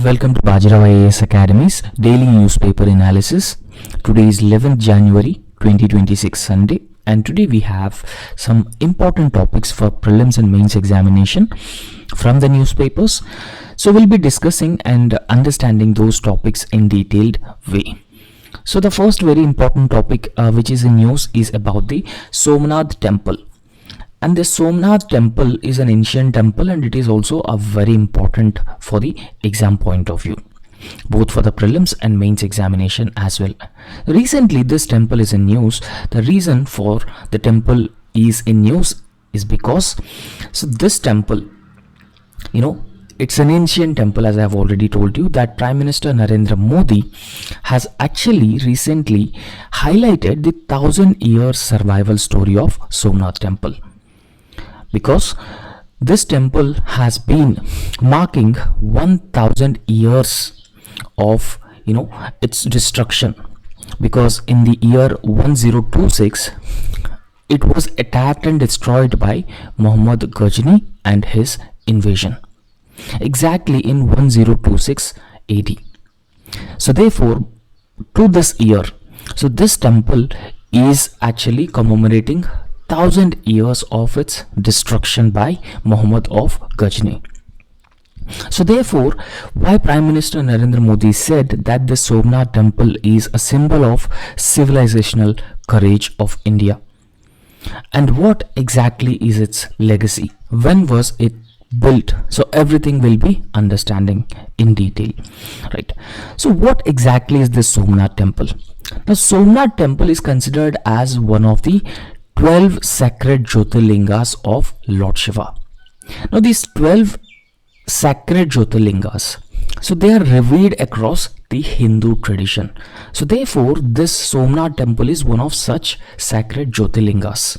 Welcome to Bajirao IAS Academy's daily newspaper analysis. Today is 11th January 2026 Sunday, and today we have some important topics for prelims and mains examination from the newspapers. So we'll be discussing and understanding those topics in detailed way. So the first very important topic which is in news is about the Somnath temple. And the Somnath temple is an ancient temple, and it is also a very important for the exam point of view, both for the prelims and mains examination as well. Recently this temple is in news. The reason for the temple is in news is because this temple, it's an ancient temple, as I have already told you, that Prime Minister Narendra Modi has actually recently highlighted the 1000-year survival story of Somnath temple. Because this temple has been marking 1000 years of its destruction, because in the year 1026 it was attacked and destroyed by Muhammad Ghazni and his invasion, exactly in 1026 AD. So therefore to this year, this temple is actually commemorating 1000 years of its destruction by Muhammad of Ghazni. So therefore, why Prime Minister Narendra Modi said that the Somnath temple is a symbol of civilizational courage of India, and what exactly is its legacy, when was it built, so everything will be understanding in detail, right? So what exactly is this Somnath temple? The Somnath temple is considered as one of the 12 sacred Jyotirlingas of Lord Shiva. Now these 12 sacred Jyotirlingas, they are revered across the Hindu tradition. So therefore this Somnath temple is one of such sacred Jyotirlingas.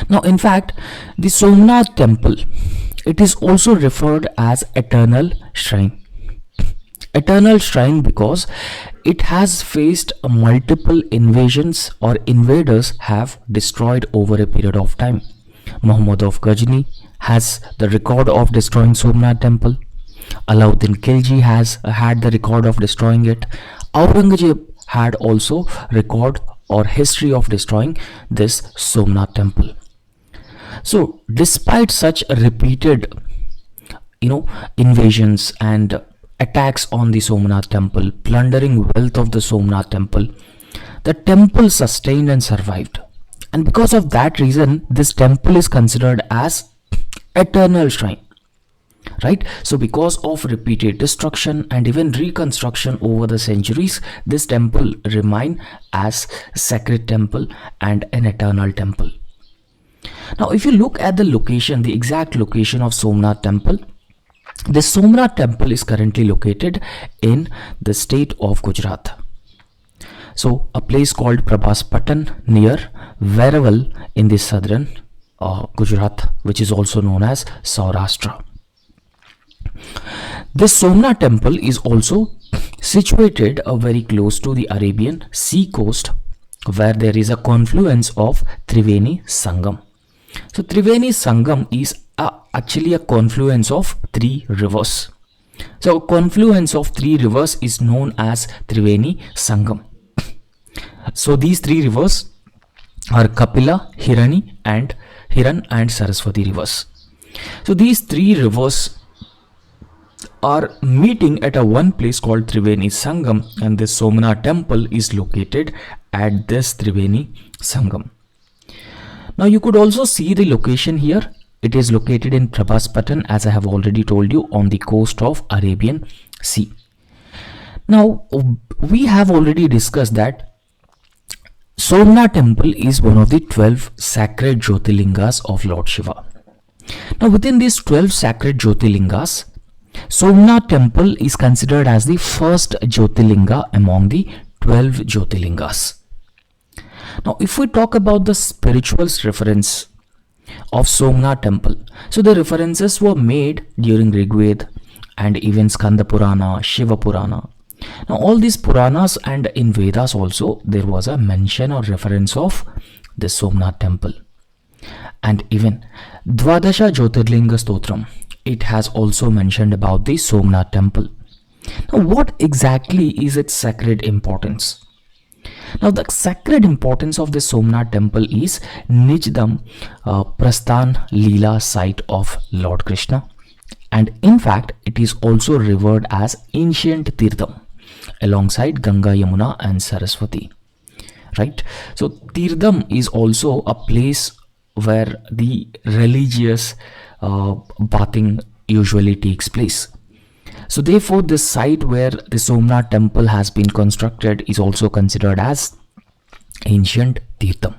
Now in fact, the Somnath temple, it is also referred as eternal shrine. Eternal shrine because it has faced multiple invasions, or invaders have destroyed over a period of time. Muhammad of Ghazni has the record of destroying Somnath temple. Alauddin Khilji has had the record of destroying it. Aurangzeb had also record or history of destroying this Somnath temple. So despite such repeated invasions and attacks on the Somnath temple, plundering wealth of the Somnath temple, the temple sustained and survived. And because of that reason, this temple is considered as eternal shrine, right? So because of repeated destruction and even reconstruction over the centuries, this temple remain as sacred temple and an eternal temple. Now if you look at the location, the exact location of Somnath temple, the Somnath temple is currently located in the state of Gujarat. So a place called Prabhaspatan near Veeraval in the southern Gujarat, which is also known as Saurashtra. This Somnath temple is also situated very close to the Arabian Sea coast, where there is a confluence of Triveni Sangam. So Triveni Sangam is actually a confluence of three rivers. So a confluence of three rivers is known as Triveni Sangam. So these three rivers are Kapila, Hiran and Saraswati rivers. So these three rivers are meeting at a one place called Triveni Sangam, and the Somnath temple is located at this Triveni Sangam. Now you could also see the location here. It is located in Prabhaspatan, as I have already told you, on the coast of Arabian Sea. Now we have already discussed that Somnath temple is one of the 12 sacred Jyotirlingas of Lord Shiva. Now within these 12 sacred Jyotirlingas, Somnath temple is considered as the first Jyotirlinga among the 12 Jyotirlingas. Now if we talk about the spiritual reference of Somnath temple, so the references were made during Rigveda and even Skanda Purana, Shiva Purana. Now all these Puranas and in Vedas also there was a mention or reference of the Somnath temple. And even Dvadasha Jyotirlinga Stotram it has also mentioned about the Somnath temple. Now, what exactly is its sacred importance? Now, the sacred importance of the Somnath temple is Nijdam Prasthan Leela site of Lord Krishna, and in fact, it is also revered as ancient Tirtham alongside Ganga, Yamuna, and Saraswati. Right? So, Tirtham is also a place where the religious bathing usually takes place. So therefore, this site where the Somnath temple has been constructed is also considered as ancient Tirtham.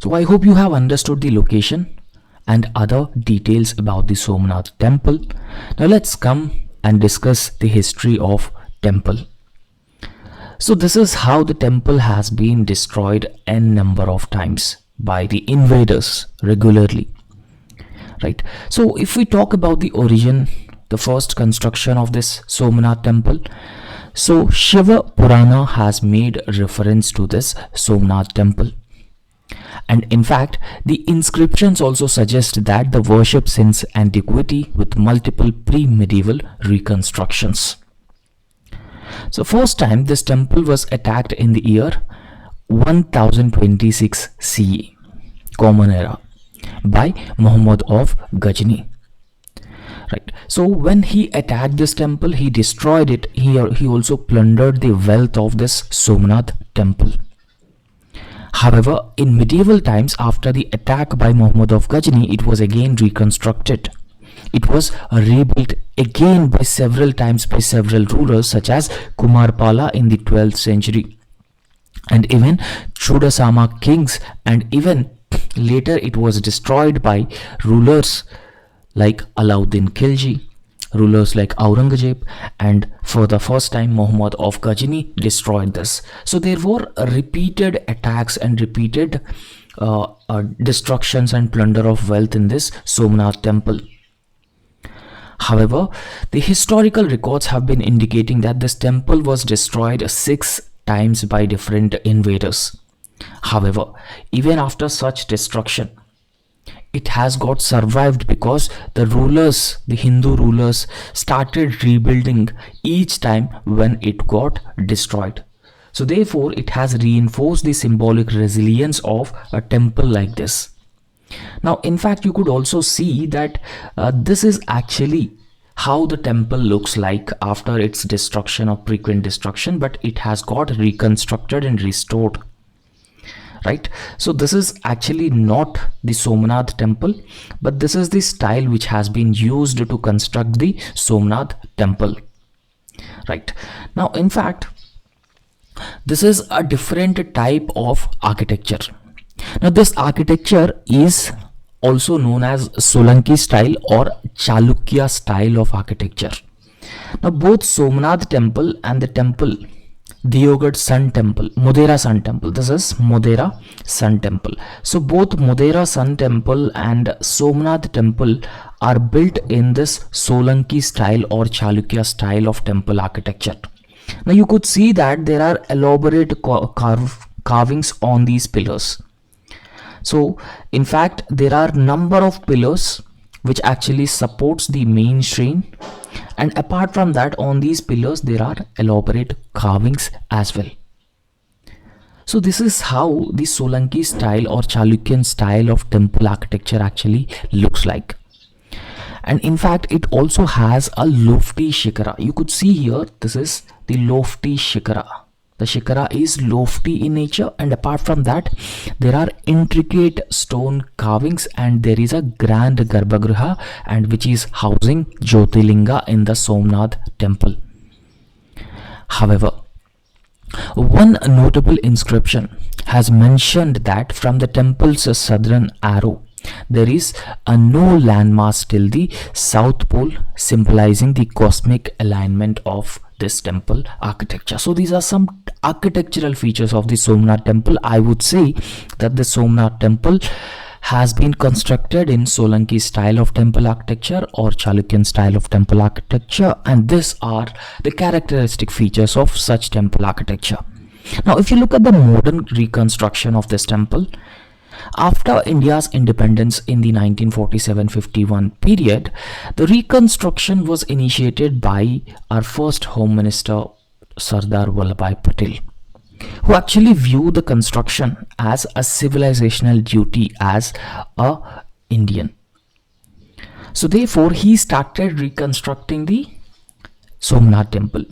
So I hope you have understood the location and other details about the Somnath temple. Now let's come and discuss the history of temple. So this is how the temple has been destroyed n number of times by the invaders regularly. Right. So if we talk about the origin, the first construction of this Somnath temple, so Shiva Purana has made reference to this Somnath temple, and in fact the inscriptions also suggest that the worship since antiquity with multiple pre-medieval reconstructions. So first time this temple was attacked in the year 1026 CE, Common Era, by Muhammad of Ghazni. Right. So when he attacked this temple, he destroyed it. He also plundered the wealth of this Somnath temple. However, in medieval times, after the attack by Muhammad of Ghazni, it was again reconstructed. It was rebuilt again by several times by several rulers such as Kumarpala in the 12th century, and even Chudasama kings, and even later it was destroyed by rulers like Alauddin Khilji, rulers like Aurangzeb, and for the first time Muhammad of Ghazni destroyed this. So there were repeated attacks and repeated destructions and plunder of wealth in this Somnath temple. However, the historical records have been indicating that this temple was destroyed 6 times by different invaders. However, even after such destruction, it has got survived because the rulers, the Hindu rulers, started rebuilding each time when it got destroyed. So therefore, it has reinforced the symbolic resilience of a temple like this. Now, in fact, you could also see that this is actually how the temple looks like after its destruction or frequent destruction, but it has got reconstructed and restored. Right. So this is actually not the Somnath temple, but this is the style which has been used to construct the Somnath temple. Right. Now, in fact, this is a different type of architecture. Now, this architecture is also known as Solanki style or Chalukya style of architecture. Now, both Somnath temple and the temple Diogad Sun Temple, Modera Sun Temple. This is Modera Sun Temple. So both Modera Sun Temple and Somnath Temple are built in this Solanki style or Chalukya style of temple architecture. Now you could see that there are elaborate carvings on these pillars. So in fact there are number of pillars which actually supports the main shrine, and apart from that, on these pillars there are elaborate carvings as well. So this is how the Solanki style or Chalukyan style of temple architecture actually looks like. And in fact it also has a lofty shikara. You could see here, this is the lofty shikara. The shikara is lofty in nature, and apart from that there are intricate stone carvings, and there is a grand Garbhagriha, and which is housing Jyotirlinga in the Somnath temple. However, one notable inscription has mentioned that from the temple's southern arrow there is a no landmass till the south pole, symbolizing the cosmic alignment of this temple architecture. So these are some architectural features of the Somnath temple. I would say that the Somnath temple has been constructed in Solanki style of temple architecture or Chalukyan style of temple architecture, and these are the characteristic features of such temple architecture. Now if you look at the modern reconstruction of this temple, After India's independence in the 1947-51 period, the reconstruction was initiated by our first Home Minister Sardar Vallabhbhai Patel, who actually viewed the construction as a civilizational duty as a Indian. So therefore, he started reconstructing the Somnath temple.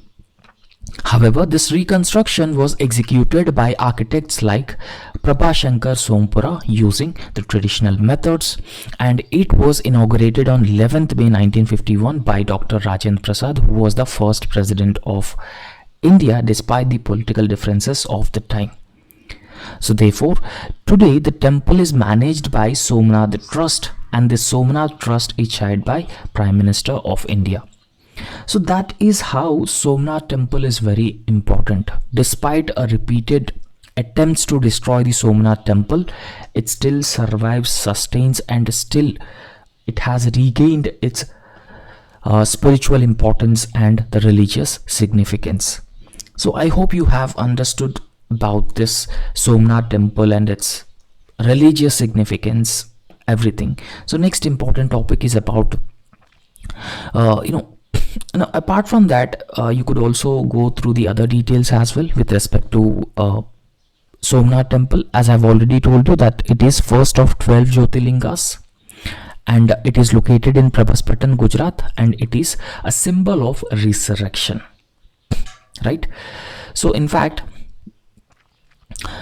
However, this reconstruction was executed by architects like Prabhashankar Sompura using the traditional methods, and it was inaugurated on 11th May 1951 by Dr. Rajendra Prasad, who was the first president of India despite the political differences of the time. So therefore, today the temple is managed by Somnath Trust, and the Somnath Trust is chaired by Prime Minister of India. So that is how Somnath temple is very important. Despite a repeated attempts to destroy the Somnath temple, it still survives, sustains, and still it has regained its spiritual importance and the religious significance. So I hope you have understood about this Somnath temple and its religious significance, everything. So next important topic is about now, apart from that, you could also go through the other details as well with respect to Somnath temple. As I've already told you that it is first of 12 Jyotirlingas, and it is located in Prabhaspatan, Gujarat, and it is a symbol of resurrection, right? So in fact,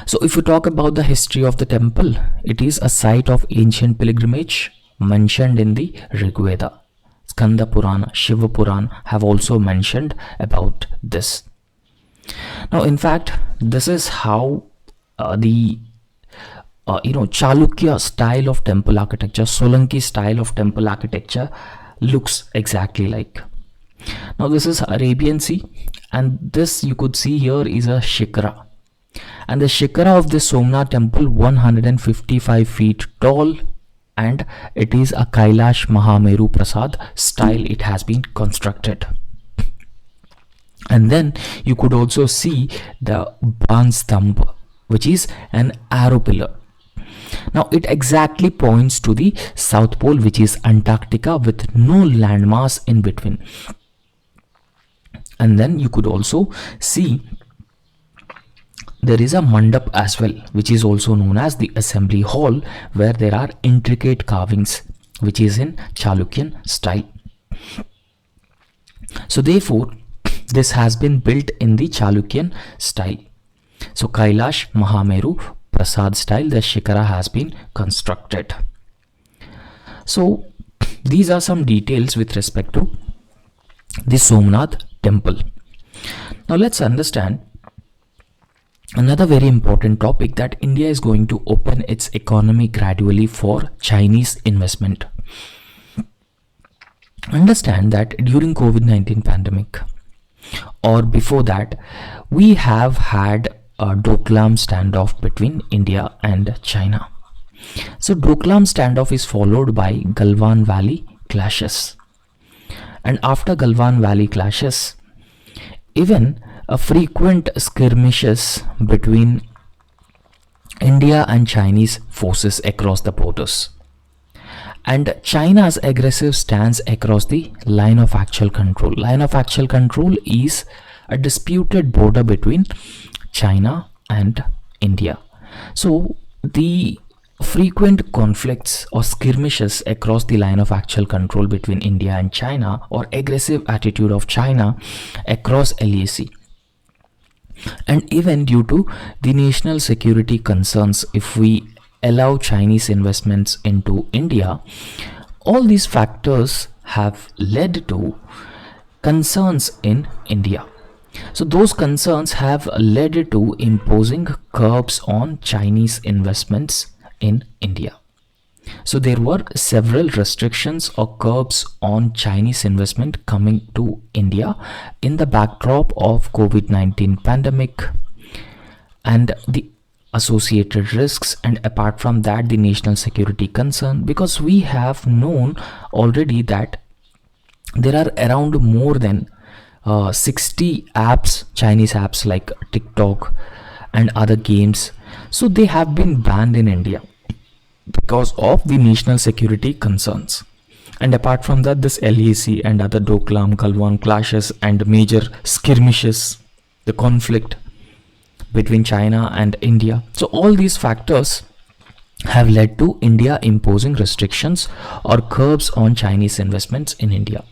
so if you talk about the history of the temple, it is a site of ancient pilgrimage mentioned in the Rig Veda. Skanda Purana, Shiva Purana have also mentioned about this. Now, in fact, this is how the Chalukya style of temple architecture, Solanki style of temple architecture looks exactly like. Now, this is Arabian Sea, and this you could see here is a shikara, and the shikara of this Somnath temple 155 feet tall, and it is a Kailash Mahameru Prasad style it has been constructed. And then you could also see the Banstambh, which is an arrow pillar. Now it exactly points to the South Pole, which is Antarctica, with no landmass in between. And then you could also see there is a mandap as well, which is also known as the assembly hall, where there are intricate carvings, which is in Chalukyan style. So therefore, this has been built in the Chalukyan style. So Kailash Mahameru Prasad style, the shikara has been constructed. So these are some details with respect to the Somnath temple. Now let's understand another very important topic, that India is going to open its economy gradually for Chinese investment. Understand that during COVID-19 pandemic or before that, we have had a Doklam standoff between India and China. So Doklam standoff is followed by Galwan Valley clashes. And after Galwan Valley clashes, even frequent skirmishes between India and Chinese forces across the borders. And China's aggressive stance across the line of actual control. Line of actual control is a disputed border between China and India. So the frequent conflicts or skirmishes across the line of actual control between India and China, or aggressive attitude of China across LAC, and even due to the national security concerns, if we allow Chinese investments into India, all these factors have led to concerns in India. So those concerns have led to imposing curbs on Chinese investments in India. So there were several restrictions or curbs on Chinese investment coming to India in the backdrop of COVID-19 pandemic and the associated risks, and apart from that, the national security concern, because we have known already that there are around more than 60 apps, Chinese apps like TikTok and other games. So they have been banned in India. because of the national security concerns. And apart from that, this LAC and other Doklam, Kalwan clashes and major skirmishes, the conflict between China and India. So all these factors have led to India imposing restrictions or curbs on Chinese investments in India.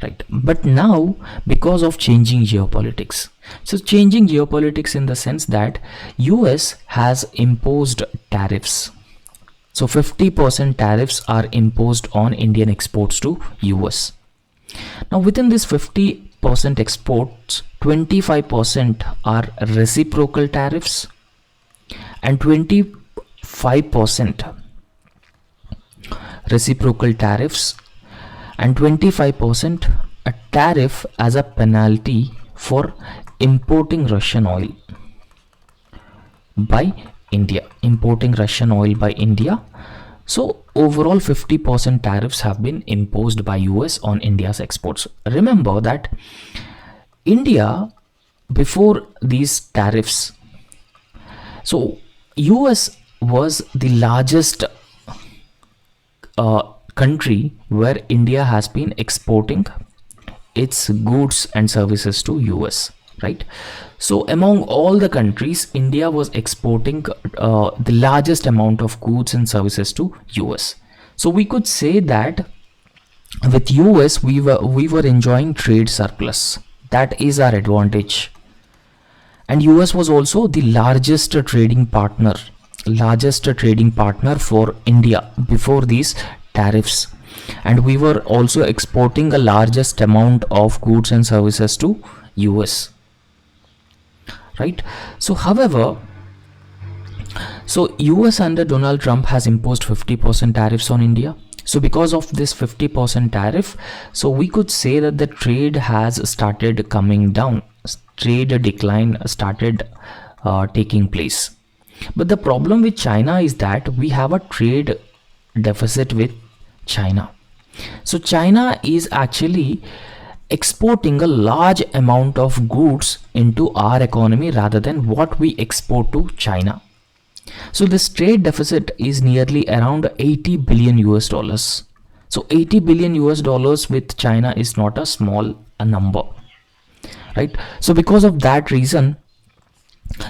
Right. But now, because of changing geopolitics, so changing geopolitics in the sense that US has imposed tariffs. So 50% tariffs are imposed on Indian exports to US. Now within this 50% exports, 25% are reciprocal tariffs and 25% reciprocal tariffs and 25% a tariff as a penalty for importing Russian oil by India. So overall 50% tariffs have been imposed by US on India's exports. Remember that India, before these tariffs, so US was the largest country where India has been exporting its goods and services to US, right? So among all the countries, India was exporting the largest amount of goods and services to US. So we could say that with US we were enjoying trade surplus. That is our advantage. And US was also the largest trading partner for India before these tariffs, and we were also exporting the largest amount of goods and services to US, right? So however, so US under Donald Trump has imposed 50% tariffs on India. So because of this 50% tariff, so we could say that the trade has started coming down, trade decline started taking place. But the problem with China is that we have a trade deficit with China. So China is actually exporting a large amount of goods into our economy rather than what we export to China. So this trade deficit is nearly around 80 billion US dollars. So 80 billion US dollars with China is not a small number, right? So because of that reason,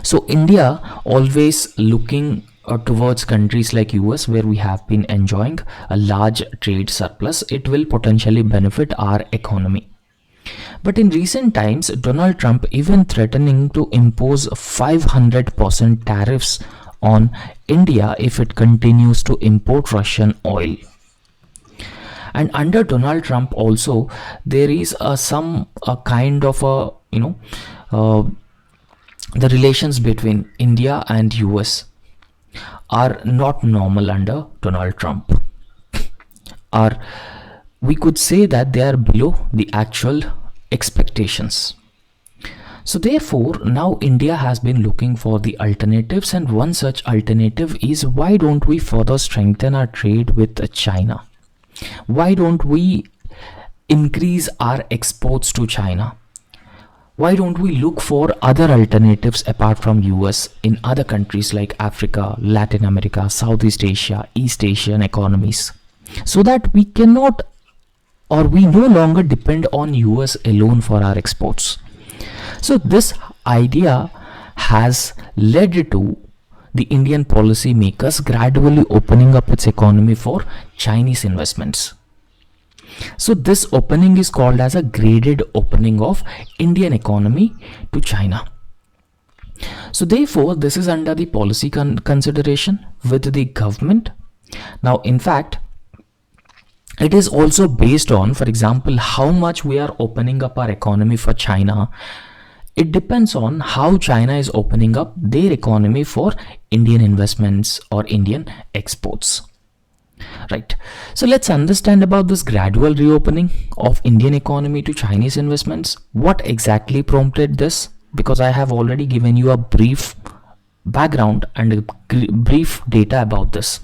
so India always looking towards countries like US, where we have been enjoying a large trade surplus. It will potentially benefit our economy. But in recent times, Donald Trump even threatening to impose 500% tariffs on India if it continues to import Russian oil. And under Donald Trump also, there is some kind of a the relations between India and US are not normal under Donald Trump, or we could say that they are below the actual expectations. So therefore now India has been looking for the alternatives, and one such alternative is, why don't we further strengthen our trade with China? Why don't we increase our exports to China? Why don't we look for other alternatives apart from US in other countries like Africa, Latin America, Southeast Asia, East Asian economies, so that we cannot, or we no longer depend on US alone for our exports? So this idea has led to the Indian policy makers gradually opening up its economy for Chinese investments. So this opening is called as a graded opening of Indian economy to China. So therefore this is under the policy consideration with the government. Now in fact, it is also based on, for example, how much we are opening up our economy for China. It depends on how China is opening up their economy for Indian investments or Indian exports. Right. So let's understand about this gradual reopening of Indian economy to Chinese investments. What exactly prompted this? Because I have already given you a brief background and a brief data about this.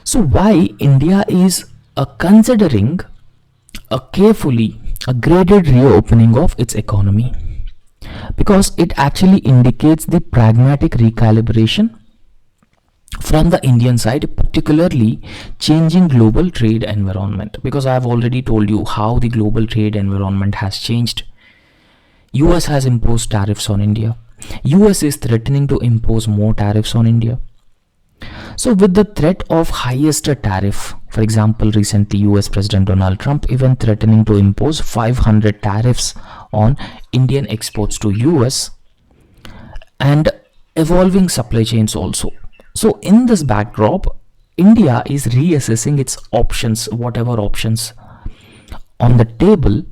So why India is considering carefully a graded reopening of its economy? Because it actually indicates the pragmatic recalibration from the Indian side, particularly changing global trade environment, because I have already told you how the global trade environment has changed. US has imposed tariffs on India. US is threatening to impose more tariffs on India. So, with the threat of highest tariff, for example, recently US President Donald Trump even threatening to impose 500 tariffs on Indian exports to US, and evolving supply chains also. So, in this backdrop, India is reassessing its options, whatever options on the table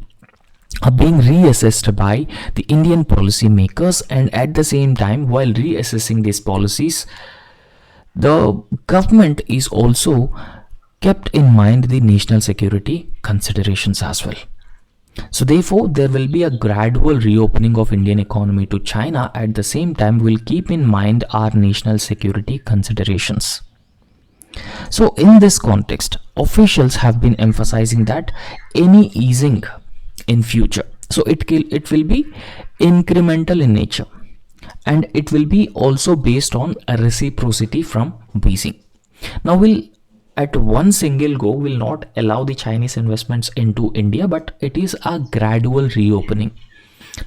are being reassessed by the Indian policy makers, and at the same time, while reassessing these policies, the government is also kept in mind the national security considerations as well. So therefore, there will be a gradual reopening of Indian economy to China. At the same time, we'll keep in mind our national security considerations. So in this context, officials have been emphasizing that any easing in future, so it will be incremental in nature, and it will be also based on a reciprocity from Beijing. Now we'll at one single go will not allow the Chinese investments into India, but it is a gradual reopening.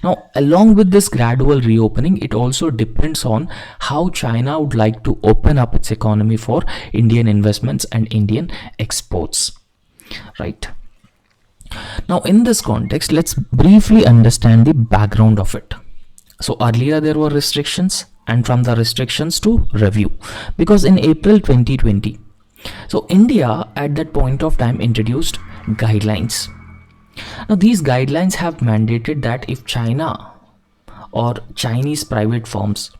Now, along with this gradual reopening, it also depends on how China would like to open up its economy for Indian investments and Indian exports. Right. Now, in this context, let's briefly understand the background of it. So, earlier there were restrictions, and from the restrictions to review, because in April 2020, so India at that point of time introduced guidelines. Now these guidelines have mandated that if China or Chinese private firms,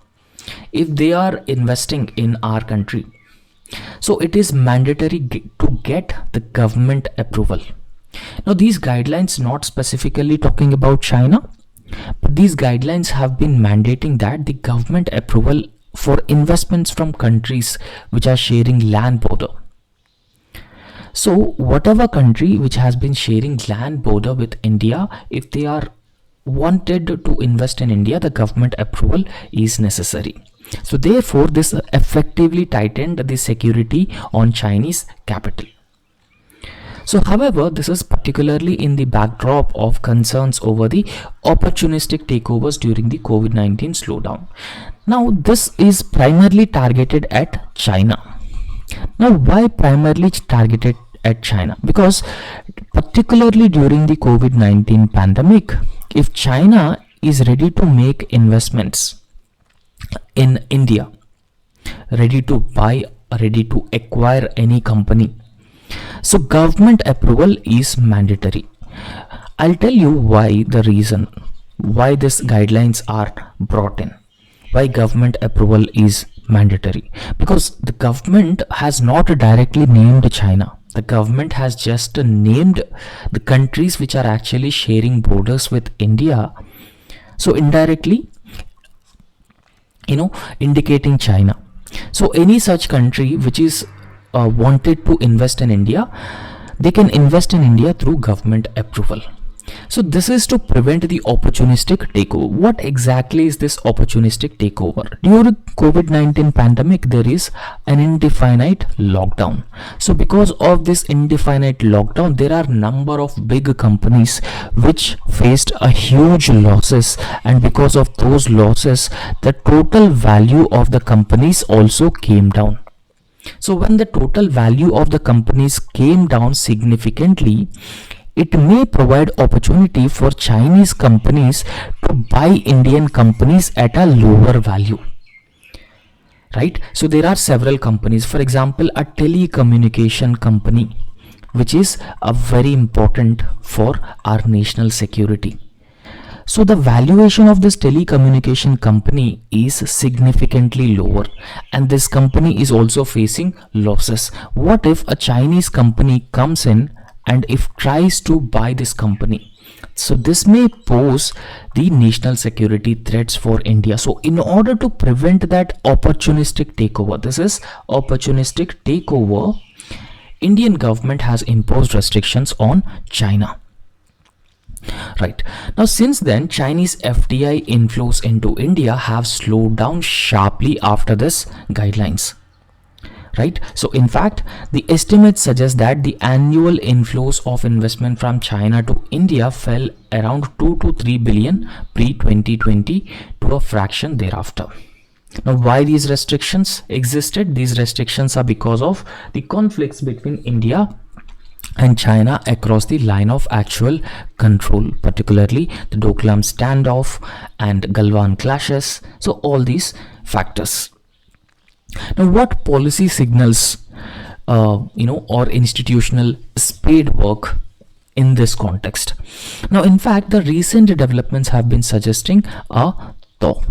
if they are investing in our country, so it is mandatory to get the government approval. Now these guidelines not specifically talking about China, but these guidelines have been mandating that the government approval for investments from countries which are sharing land border. So whatever country which has been sharing land border with India, if they are wanted to invest in India, the government approval is necessary. So therefore, this effectively tightened the security on Chinese capital. So however, this is particularly in the backdrop of concerns over the opportunistic takeovers during the COVID-19 slowdown. Now this is primarily targeted at China. Now why primarily targeted at China? Because particularly during the COVID-19 pandemic, if China is ready to make investments in India, ready to buy, ready to acquire any company, so government approval is mandatory. I'll tell you why, the reason why these guidelines are brought in, why government approval is mandatory. Because the government has not directly named China. The government has just named the countries which are actually sharing borders with India. So indirectly, indicating China. So any such country which is wanted to invest in India, they can invest in India through government approval. So this is to prevent the opportunistic takeover. What exactly is this opportunistic takeover? During COVID-19 pandemic, there is an indefinite lockdown. So because of this indefinite lockdown, there are number of big companies which faced a huge losses, and because of those losses, the total value of the companies also came down. So when the total value of the companies came down significantly, it may provide opportunity for Chinese companies to buy Indian companies at a lower value. Right? So there are several companies, for example, a telecommunication company, which is a very important for our national security. So the valuation of this telecommunication company is significantly lower, and this company is also facing losses. What if a Chinese company comes in and if tries to buy this company? So this may pose the national security threats for India. So in order to prevent that opportunistic takeover, this is opportunistic takeover, Indian government has imposed restrictions on China. Right. Now since then, Chinese FDI inflows into India have slowed down sharply after this guidelines. right? So in fact, the estimates suggest that the annual inflows of investment from China to India fell around 2 to 3 billion pre-2020 to a fraction thereafter. Now, why these restrictions existed? These restrictions are because of the conflicts between India and China across the line of actual control, particularly the Doklam standoff and Galwan clashes. So all these factors. Now, what policy signals, or institutional spade work in this context? Now, in fact, the recent developments have been suggesting a thaw.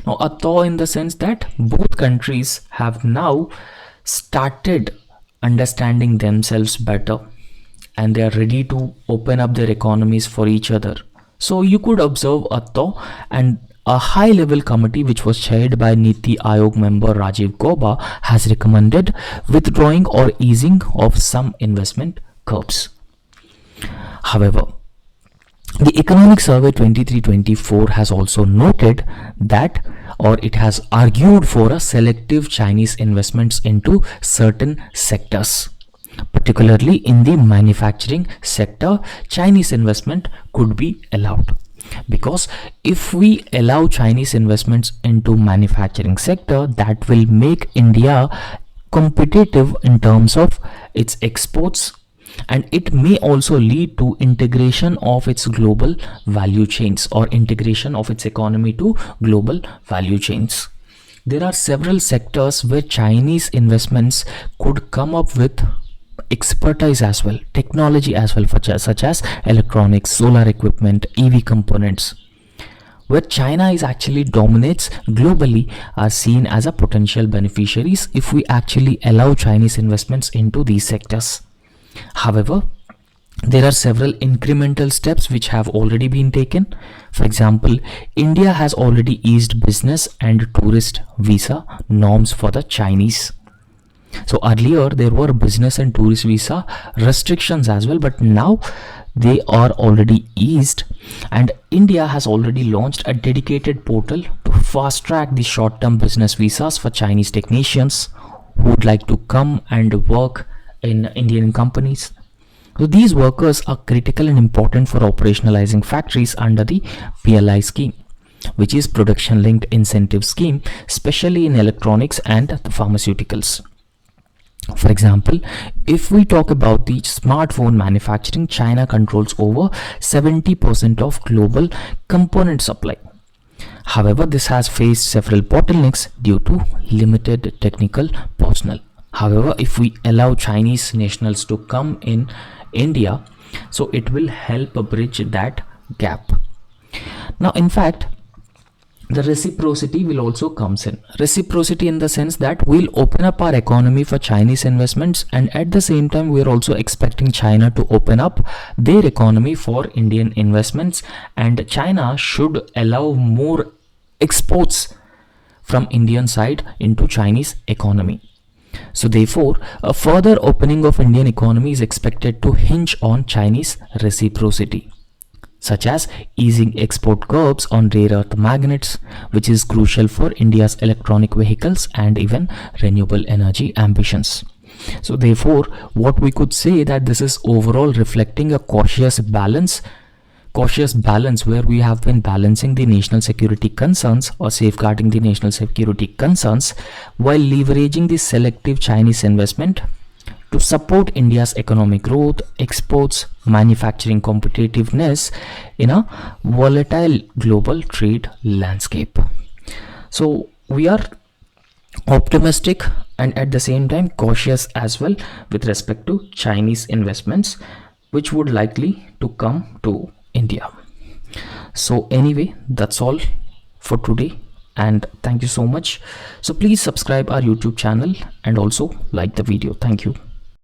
Now, a thaw in the sense that both countries have now started understanding themselves better, and they are ready to open up their economies for each other. So you could observe a thaw, and a high-level committee which was chaired by Niti Aayog member Rajiv Gauba has recommended withdrawing or easing of some investment curbs. However, the Economic Survey 23-24 has also noted that, or it has argued for a selective Chinese investments into certain sectors. Particularly in the manufacturing sector, Chinese investment could be allowed. Because if we allow Chinese investments into manufacturing sector, that will make India competitive in terms of its exports, and it may also lead to integration of its global value chains, or integration of its economy to global value chains. There are several sectors where Chinese investments could come up with expertise as well, technology as well, such as electronics, solar equipment, EV components, where China is actually dominates globally, are seen as a potential beneficiaries if we actually allow Chinese investments into these sectors. However, there are several incremental steps which have already been taken. For example, India has already eased business and tourist visa norms for the Chinese. So earlier there were business and tourist visa restrictions as well, but now they are already eased, and India has already launched a dedicated portal to fast track the short-term business visas for Chinese technicians who would like to come and work in Indian companies. So these workers are critical and important for operationalizing factories under the PLI scheme, which is production linked incentive scheme, especially in electronics and the pharmaceuticals. For example, if we talk about the smartphone manufacturing, China controls over 70% of global component supply. However, this has faced several bottlenecks due to limited technical personnel. However, if we allow Chinese nationals to come in India, so it will help bridge that gap. Now, in fact, the reciprocity will also comes in. Reciprocity in the sense that we'll open up our economy for Chinese investments, and at the same time we're also expecting China to open up their economy for Indian investments, and China should allow more exports from Indian side into Chinese economy. So therefore, a further opening of Indian economy is expected to hinge on Chinese reciprocity, such as easing export curbs on rare earth magnets, which is crucial for India's electronic vehicles and even renewable energy ambitions. So therefore, what we could say that this is overall reflecting a cautious balance where we have been balancing the national security concerns, or safeguarding the national security concerns, while leveraging the selective Chinese investment to support India's economic growth, exports, manufacturing competitiveness in a volatile global trade landscape. So we are optimistic and at the same time cautious as well with respect to Chinese investments which would likely to come to India. So anyway, that's all for today, and thank you so much. So please subscribe our YouTube channel and also like the video. Thank you.